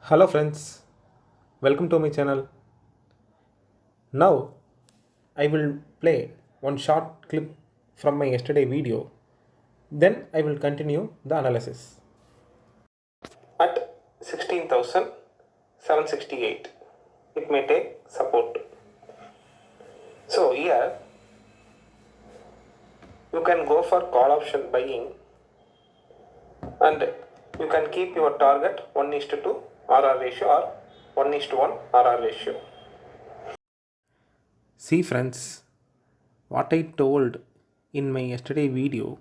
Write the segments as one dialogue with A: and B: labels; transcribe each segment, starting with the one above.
A: Hello friends, welcome to my channel. Now I will play one short clip from my yesterday video. Then I will continue the analysis. At 16,768, it may take support. So here you can go for call option buying and you can keep your target 1 is to 2 RR ratio or 1 is to 1 RR ratio. See friends, what I told in my yesterday video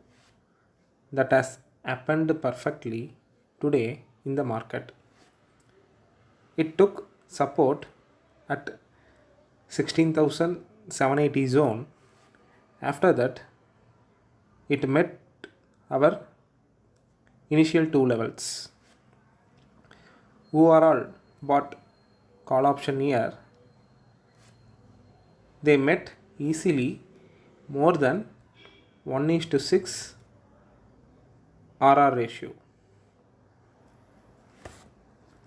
A: that has happened perfectly today in the market. It took support at 16,780 zone. After that, it met our initial two levels. Who are all bought call option here, they met easily more than 1 is to 6 RR ratio.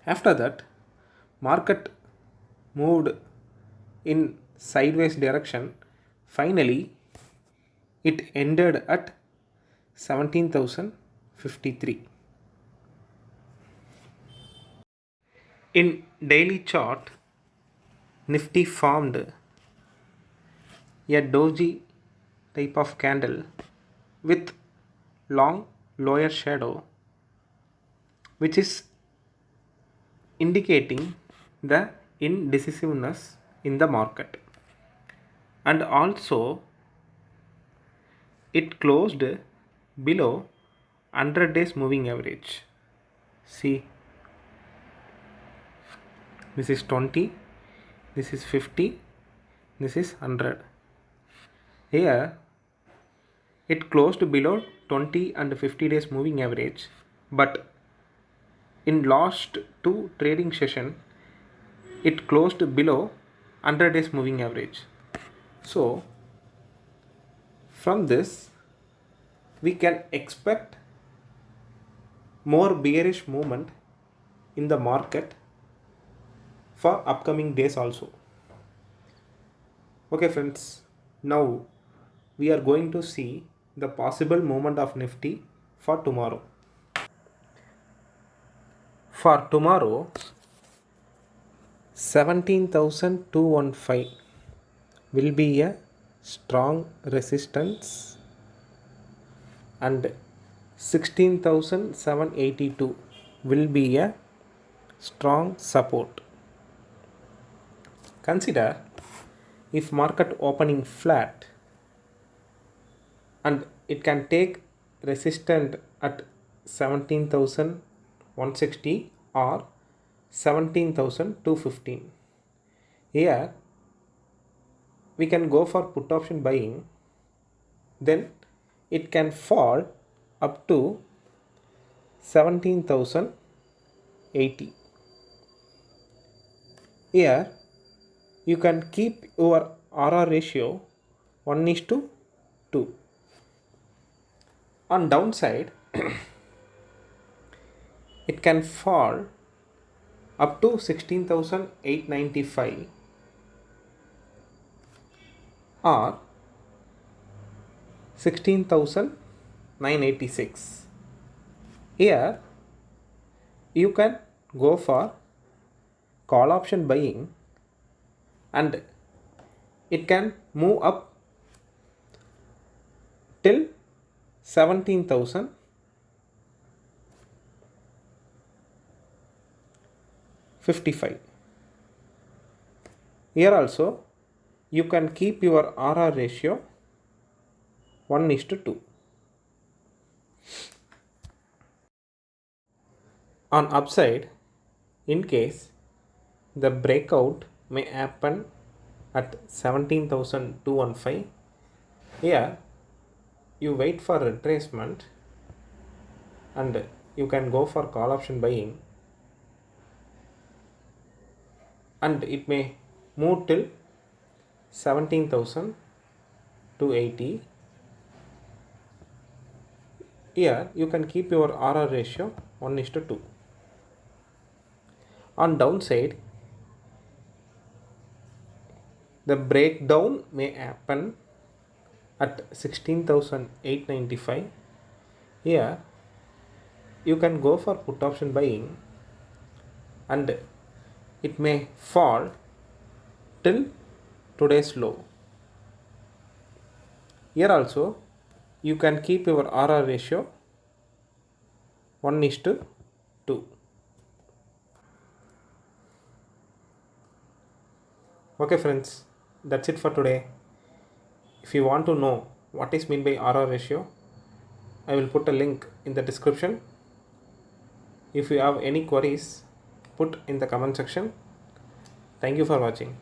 A: After that, market moved in sideways direction. Finally, it ended at 17,053. In daily chart, Nifty formed a doji type of candle with long lower shadow, which is indicating the indecisiveness in the market. And also, it closed below 100 days moving average. See, this is 20, this is 50, this is 100. Here it closed below 20 and 50 days moving average, but in last two trading session it closed below 100 days moving average. So from this we can expect more bearish movement in the market for upcoming days also. Okay friends, now we are going to see the possible movement of Nifty for tomorrow. For tomorrow, 17,215 will be a strong resistance and 16,782 will be a strong support. Consider if market opening flat and it can take resistance at 17,160 or 17,215. Here we can go for put option buying, then it can fall up to 17,080. Here you can keep your RR ratio 1 is to 2. On downside, it can fall up to 16,895 or 16,986. Here you can go for call option buying and it can move up till 17,055. Here also you can keep your RR ratio 1 is to 2. On upside, in case the breakout may happen at 17,215, here you wait for retracement and you can go for call option buying and it may move till 17,280. Here you can keep your RR ratio 1 is to 2. On downside, the breakdown may happen at 16,895. Here you can go for put option buying, and it may fall till today's low. Here also you can keep your RR ratio 1:2. Okay friends, that's it for today. If you want to know what is meant by RR ratio, I will put a link in the description. If you have any queries, put in the comment section. Thank you for watching.